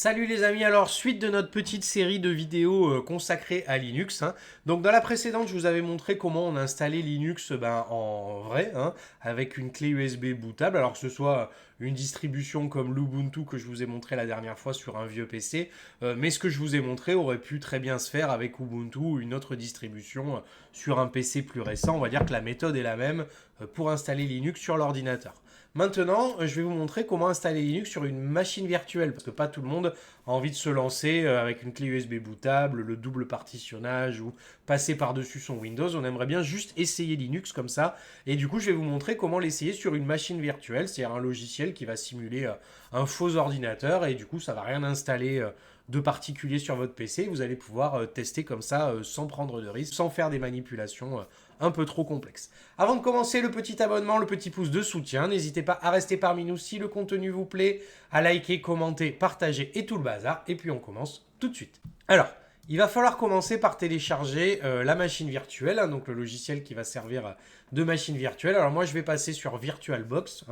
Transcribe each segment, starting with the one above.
Salut les amis, alors suite de notre petite série de vidéos consacrées à Linux. Donc dans la précédente, je vous avais montré comment on installait Linux en vrai, avec une clé USB bootable, alors que ce soit une distribution comme l'Ubuntu que je vous ai montré la dernière fois sur un vieux PC, mais ce que je vous ai montré aurait pu très bien se faire avec Ubuntu ou une autre distribution sur un PC plus récent. On va dire que la méthode est la même pour installer Linux sur l'ordinateur. Maintenant, je vais vous montrer comment installer Linux sur une machine virtuelle, parce que pas tout le monde a envie de se lancer avec une clé USB bootable, le double partitionnage ou passer par-dessus son Windows. On aimerait bien juste essayer Linux comme ça. Et du coup, je vais vous montrer comment l'essayer sur une machine virtuelle, c'est-à-dire un logiciel qui va simuler un faux ordinateur. Et du coup, ça va rien installer de particulier sur votre PC. Vous allez pouvoir tester comme ça sans prendre de risques, sans faire des manipulations un peu trop complexes. Avant de commencer, le petit abonnement, le petit pouce de soutien. N'hésitez pas à rester parmi nous si le contenu vous plaît, à liker, commenter, partager et tout le bazar. Et puis on commence tout de suite. Alors, il va falloir commencer par télécharger la machine virtuelle, donc le logiciel qui va servir de machine virtuelle. Alors moi, je vais passer sur VirtualBox,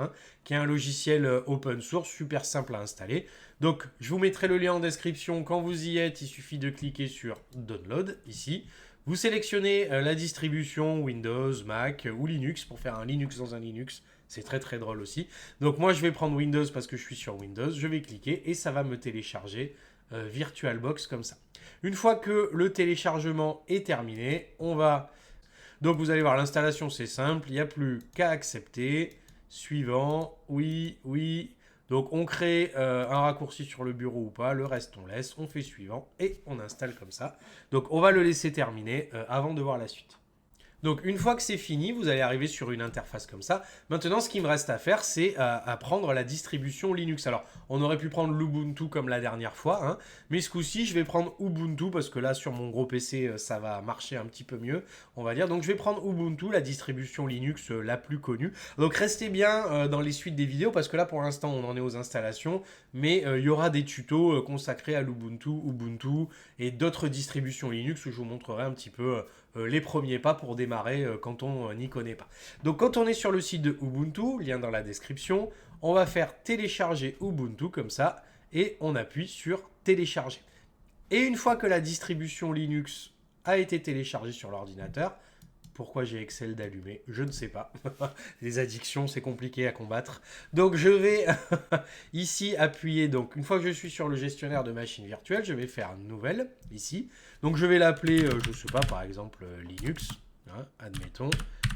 qui est un logiciel open source, super simple à installer. Donc, je vous mettrai le lien en description. Quand vous y êtes, il suffit de cliquer sur Download, ici. Vous sélectionnez la distribution Windows, Mac ou Linux pour faire un Linux dans un Linux. C'est très très drôle aussi. Donc moi je vais prendre Windows parce que je suis sur Windows. Je vais cliquer et ça va me télécharger VirtualBox comme ça. Une fois que le téléchargement est terminé, on va... Donc vous allez voir, l'installation c'est simple. Il n'y a plus qu'à accepter. Suivant, oui, oui. Donc on crée un raccourci sur le bureau ou pas, le reste on laisse, on fait suivant et on installe comme ça. Donc on va le laisser terminer avant de voir la suite. Donc une fois que c'est fini, vous allez arriver sur une interface comme ça. Maintenant, ce qui me reste à faire, c'est à prendre la distribution Linux. Alors, on aurait pu prendre l'Ubuntu comme la dernière fois, mais ce coup-ci, je vais prendre Ubuntu parce que là, sur mon gros PC, ça va marcher un petit peu mieux, on va dire. Donc, je vais prendre Ubuntu, la distribution Linux la plus connue. Donc, restez bien dans les suites des vidéos parce que là, pour l'instant, on en est aux installations, mais il y aura des tutos consacrés à l'Ubuntu, Ubuntu et d'autres distributions Linux où je vous montrerai un petit peu les premiers pas pour démarrer quand on n'y connaît pas. Donc quand on est sur le site de Ubuntu, lien dans la description, on va faire télécharger Ubuntu comme ça et on appuie sur télécharger. Et une fois que la distribution Linux a été téléchargée sur l'ordinateur, pourquoi j'ai Excel d'allumer, je ne sais pas. Les addictions, c'est compliqué à combattre. Donc je vais ici appuyer. Donc une fois que je suis sur le gestionnaire de machine virtuelle, je vais faire nouvelle ici. Donc je vais l'appeler, je ne sais pas, par exemple Linux. Admettons,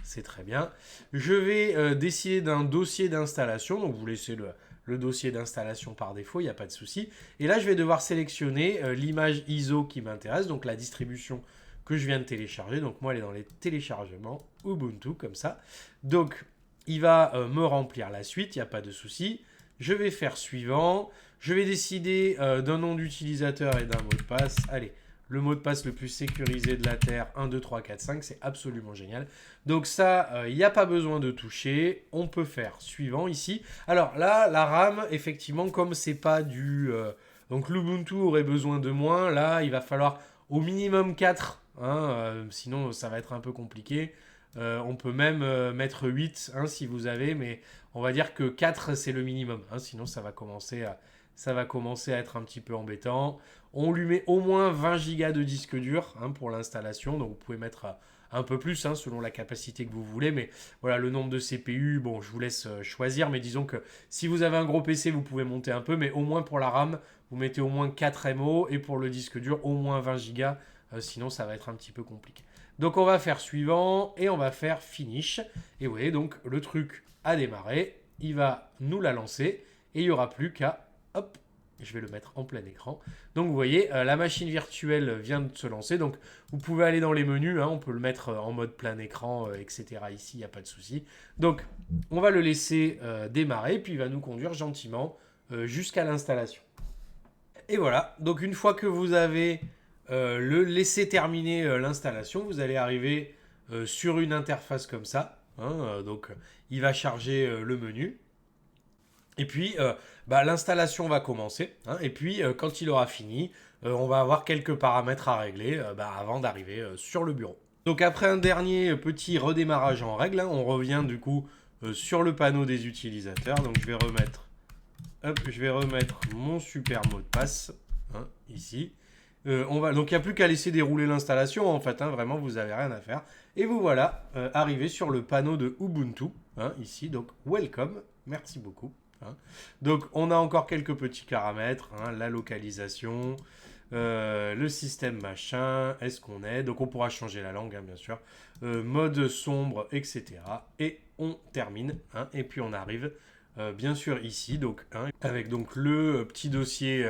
c'est très bien. Je vais décider d'un dossier d'installation. Donc vous laissez le dossier d'installation par défaut, il n'y a pas de souci. Et là, je vais devoir sélectionner l'image ISO qui m'intéresse, donc la distribution que je viens de télécharger. Donc moi, elle est dans les téléchargements Ubuntu, comme ça. Donc, il va me remplir la suite, il n'y a pas de souci. Je vais faire suivant. Je vais décider d'un nom d'utilisateur et d'un mot de passe. Allez, le mot de passe le plus sécurisé de la Terre, 1, 2, 3, 4, 5, c'est absolument génial. Donc ça, il n'y a pas besoin de toucher. On peut faire suivant ici. Alors là, la RAM, effectivement, comme c'est pas du... donc l'Ubuntu aurait besoin de moins. Là, il va falloir au minimum 4. Sinon, ça va être un peu compliqué. On peut même mettre 8 si vous avez, mais on va dire que 4 c'est le minimum. Sinon, ça va commencer à être un petit peu embêtant. On lui met au moins 20 Go de disque dur pour l'installation. Donc, vous pouvez mettre un peu plus selon la capacité que vous voulez. Mais voilà, le nombre de CPU, bon, je vous laisse choisir. Mais disons que si vous avez un gros PC, vous pouvez monter un peu. Mais au moins pour la RAM, vous mettez au moins 4 MO. Et pour le disque dur, au moins 20 Go. Sinon, ça va être un petit peu compliqué. Donc, on va faire suivant et on va faire finish. Et vous voyez, donc, le truc a démarré. Il va nous la lancer et il n'y aura plus qu'à... Hop, je vais le mettre en plein écran. Donc, vous voyez, la machine virtuelle vient de se lancer. Donc, vous pouvez aller dans les menus. On peut le mettre en mode plein écran, etc. Ici, il n'y a pas de souci. Donc, on va le laisser démarrer. Puis, il va nous conduire gentiment jusqu'à l'installation. Et voilà. Donc, une fois que vous avez... le laisser terminer l'installation, vous allez arriver sur une interface comme ça. Donc, il va charger le menu. Et puis, l'installation va commencer. Et puis, quand il aura fini, on va avoir quelques paramètres à régler avant d'arriver sur le bureau. Donc, après un dernier petit redémarrage en règle, on revient du coup sur le panneau des utilisateurs. Donc, je vais remettre hop, je vais remettre mon super mot de passe, hein, ici. Donc, il n'y a plus qu'à laisser dérouler l'installation, en fait, hein, vraiment, vous n'avez rien à faire. Et vous voilà, arrivé sur le panneau de Ubuntu, hein, ici, donc, welcome, merci beaucoup. Hein. Donc, on a encore quelques petits paramètres, hein, la localisation, le système machin, est-ce qu'on est, donc on pourra changer la langue, hein, bien sûr, mode sombre, etc. Et on termine, hein, et puis on arrive, bien sûr, ici, donc, hein, avec donc le petit dossier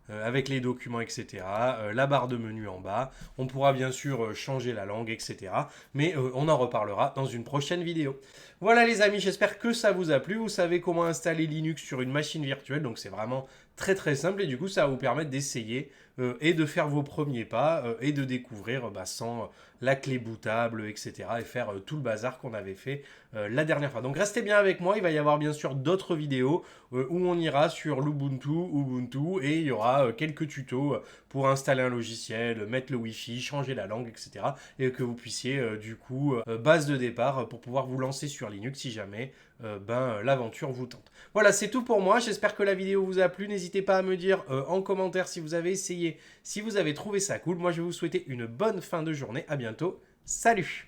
avec les documents, etc. La barre de menu en bas. On pourra bien sûr changer la langue, etc. Mais on en reparlera dans une prochaine vidéo. Voilà les amis, j'espère que ça vous a plu. Vous savez comment installer Linux sur une machine virtuelle, donc c'est vraiment très très simple et du coup ça va vous permettre d'essayer et de faire vos premiers pas et de découvrir sans la clé bootable, etc. et faire tout le bazar qu'on avait fait la dernière fois. Donc restez bien avec moi, il va y avoir bien sûr d'autres vidéos où on ira sur l'Ubuntu, Ubuntu et il y aura quelques tutos pour installer un logiciel, mettre le Wi-Fi, changer la langue, etc. et que vous puissiez du coup, base de départ pour pouvoir vous lancer sur Linux si jamais l'aventure vous tente. Voilà, c'est tout pour moi. J'espère que la vidéo vous a plu. N'hésitez pas à me dire en commentaire si vous avez essayé, si vous avez trouvé ça cool. Moi, je vais vous souhaiter une bonne fin de journée. À bientôt. Salut!